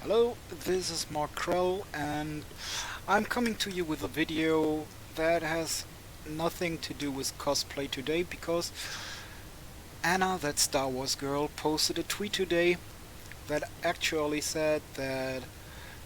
Hello, this is Mark Krell, and I'm coming to you with a video that has nothing to do with cosplay today because Anna, that Star Wars girl, posted a tweet today that actually said that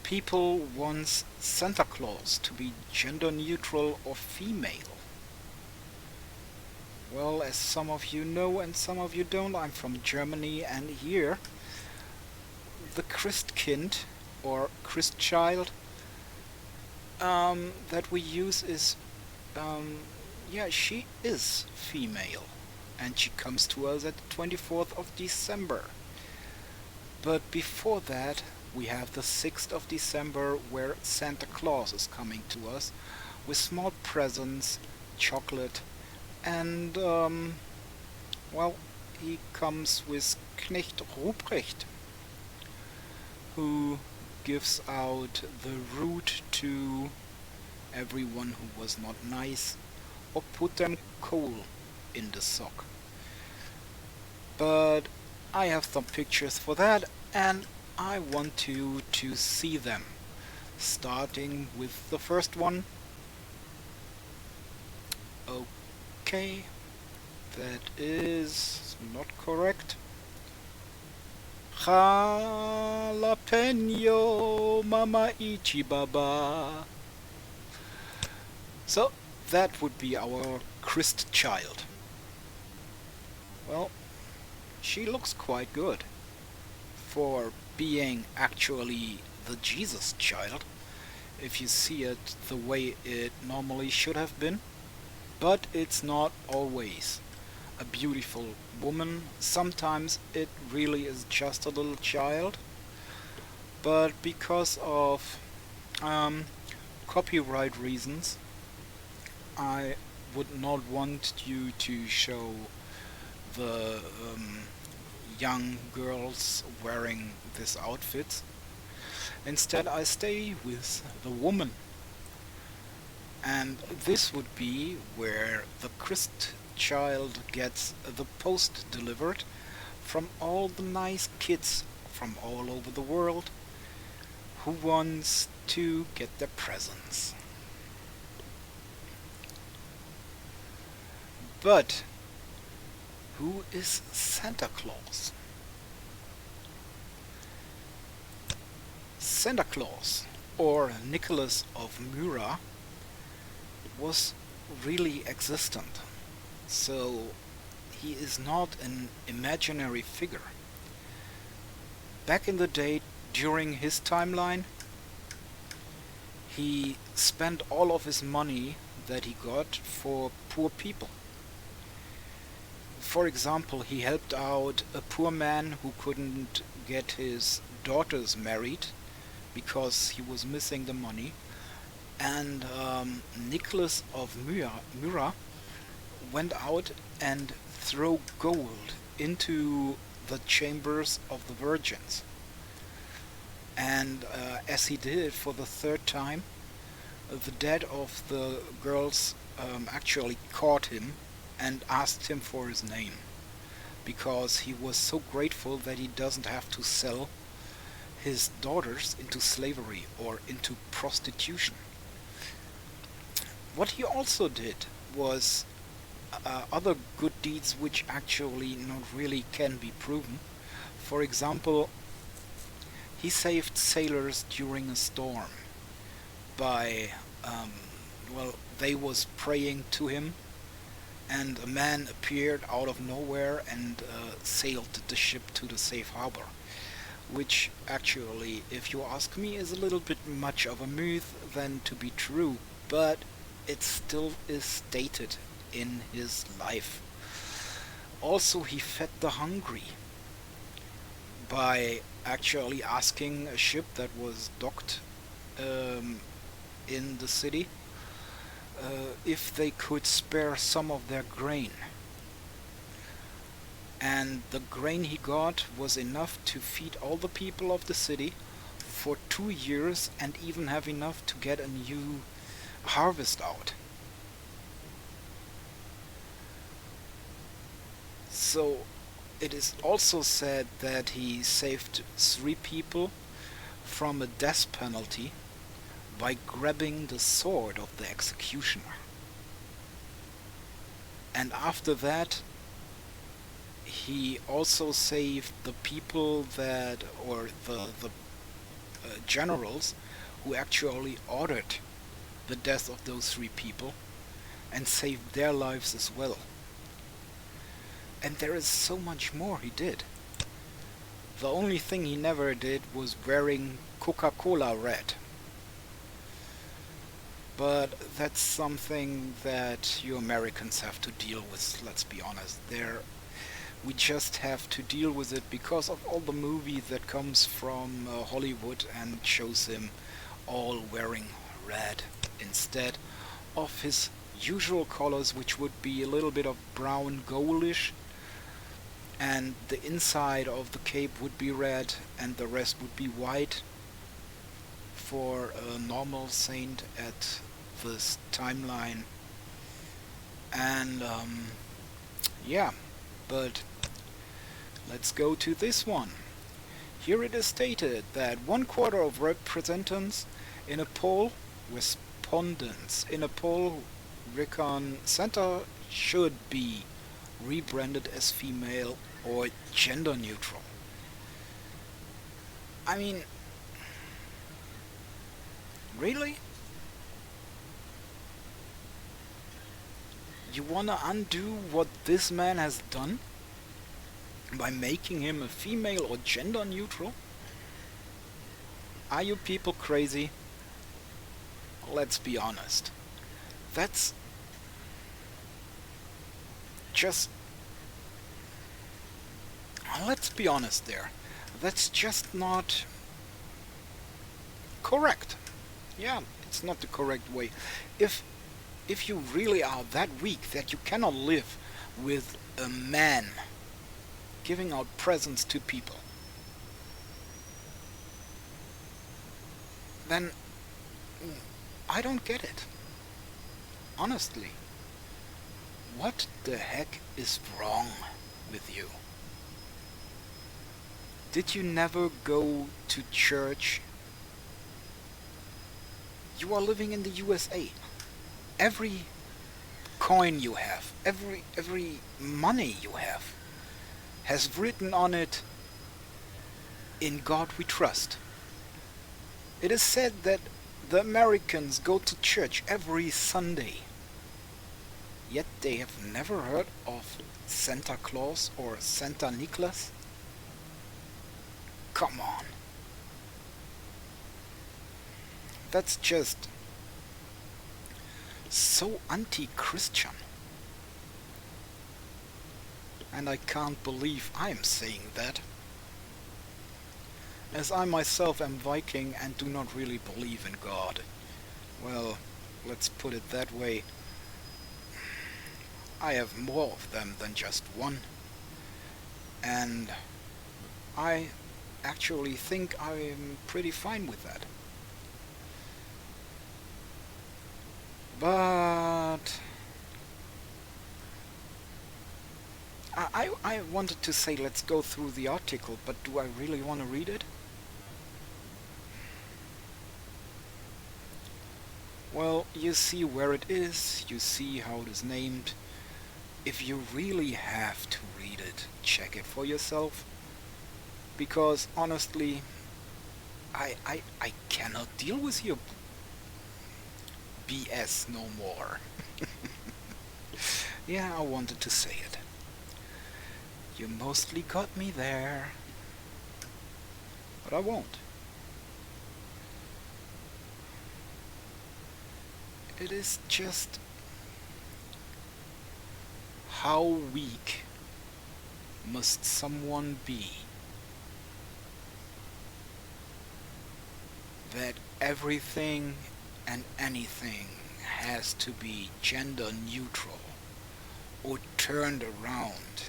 people want Santa Claus to be gender neutral or female. Well, as some of you know and some of you don't, I'm from Germany, and here the Christkind or Christchild that we use is, um, yeah, she is female, and she comes to us at the 24th of December. But before that, we have the 6th of December, where Santa Claus is coming to us with small presents, chocolate, and, well, he comes with Knecht Ruprecht, who gives out the root to everyone who was not nice or put them coal in the sock. But I have some pictures for that, and I want you to see them. Starting with the first one. Okay, that is not correct. Jalapeno Mama Ichibaba. So that would be our Christ child. Well, she looks quite good for being actually the Jesus child, if you see it the way it normally should have been. But it's not always a beautiful woman. Sometimes it really is just a little child. But because of um, copyright reasons, I would not want you to show the young girls wearing this outfit. Instead, I stay with the woman. And this would be where the Christ child gets the post delivered from all the nice kids from all over the world who wants to get their presents. But who is Santa Claus? Santa Claus, or Nicholas of Myra, was really existent. So he is not an imaginary figure. Back in the day, during his timeline, he spent all of his money that he got for poor people. For example, he helped out a poor man who couldn't get his daughters married because he was missing the money. And Nicholas of Myra went out and threw gold into the chambers of the virgins. And as he did it for the third time, the dad of the girls actually caught him and asked him for his name because he was so grateful that he doesn't have to sell his daughters into slavery or into prostitution. What he also did was other good deeds which actually not really can be proven. For example, he saved sailors during a storm by, well, they was praying to him, and a man appeared out of nowhere and sailed the ship to the safe harbor. Which actually, if you ask me, is a little bit much of a myth than to be true, but it still is stated in his life. Also, he fed the hungry by actually asking a ship that was docked um, in the city if they could spare some of their grain. And the grain he got was enough to feed all the people of the city for 2 years and even have enough to get a new harvest out. So it is also said that he saved 3 people from a death penalty by grabbing the sword of the executioner. And after that, he also saved the people that, or the generals who actually ordered the death of those three people, and saved their lives as well. And there is so much more he did. The only thing he never did was wearing Coca-Cola red. But that's something that you Americans have to deal with, let's be honest. We just have to deal with it because of all the movies that comes from Hollywood and shows him all wearing red instead of his usual colors, which would be a little bit of brown goldish, and the inside of the cape would be red and the rest would be white for a normal saint at this timeline. And yeah, but let's go to this one. Here it is stated that 1/4 of respondents in a poll reckon Santa should be rebranded as female or gender neutral. I mean, really? You wanna undo what this man has done by making him a female or gender neutral? Are you people crazy? Let's be honest. That's just... Let's be honest there. That's just not correct. Yeah, it's not the correct way. If you really are that weak that you cannot live with a man giving out presents to people, then I don't get it. Honestly, what the heck is wrong with you? Did you never go to church? You are living in the USA. Every coin you have, every money you have, has written on it, "In God we trust." It is said that the Americans go to church every Sunday, yet they have never heard of Santa Claus or Santa Nicholas. Come on. That's just so anti-Christian. And I can't believe I'm saying that, as I myself am Viking and do not really believe in God. Well, let's put it that way. I have more of them than just one, and I actually think I'm pretty fine with that. But I wanted to say let's go through the article, but do I really want to read it? Well, you see where it is, you see how it is named. If you really have to read it, check it for yourself. Because honestly, I cannot deal with your BS no more. Yeah, I wanted to say it. You mostly got me there, but I won't. It is just how weak must someone be that everything and anything has to be gender neutral or turned around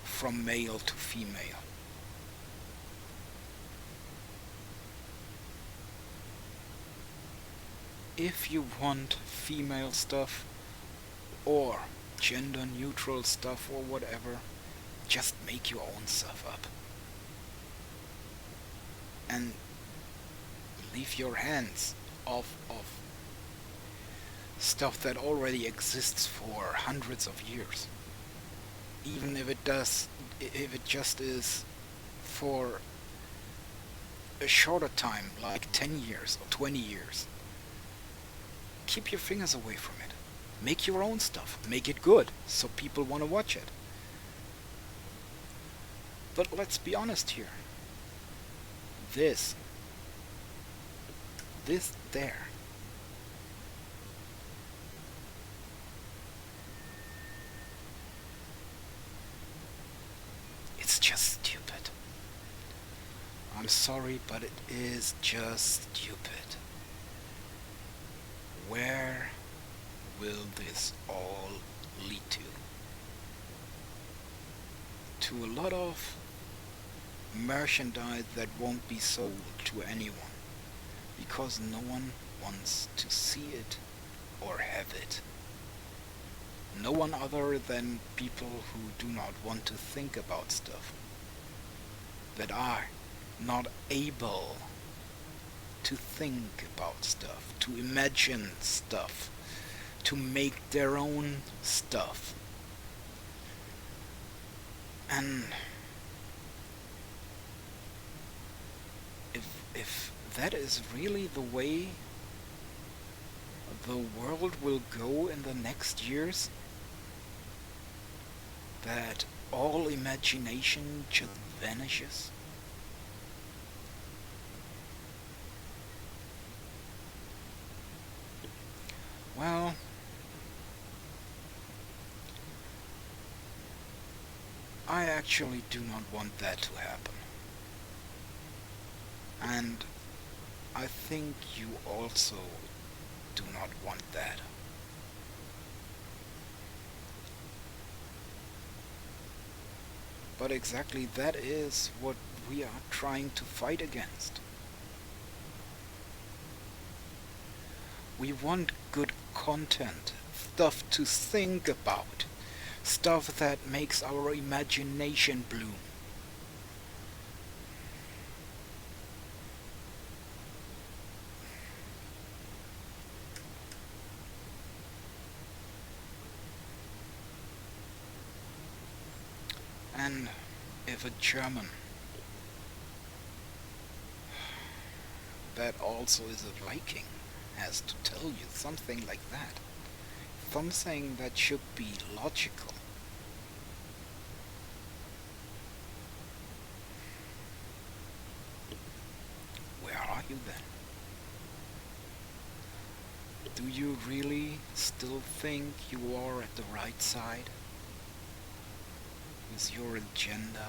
from male to female. If you want female stuff or gender neutral stuff or whatever, just make your own stuff up. and leave your hands off of stuff that already exists for hundreds of years. Even if it just is for a shorter time, like 10 years or 20 years. Keep your fingers away from it. Make your own stuff. Make it good, so people want to watch it. But let's be honest here. This there. It's just stupid. I'm sorry, but it is just stupid. Where will this all lead to? To a lot of merchandise that won't be sold to anyone, because no one wants to see it or have it. No one other than people who do not want to think about stuff, that are not able to think about stuff, to imagine stuff, to make their own stuff. And if that is really the way the world will go in the next years, that all imagination just vanishes, well, I actually do not want that to happen. And I think you also do not want that. But exactly that is what we are trying to fight against. We want good content, stuff to think about, stuff that makes our imagination bloom. And if a German that also is a Viking has to tell you something like that, something that should be logical, where are you then? Do you really still think you are at the right side with your agenda?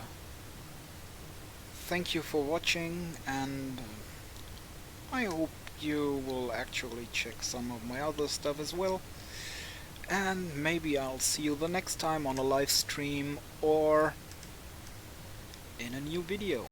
Thank you for watching, and I hope you will actually check some of my other stuff as well. And maybe I'll see you the next time on a live stream or in a new video.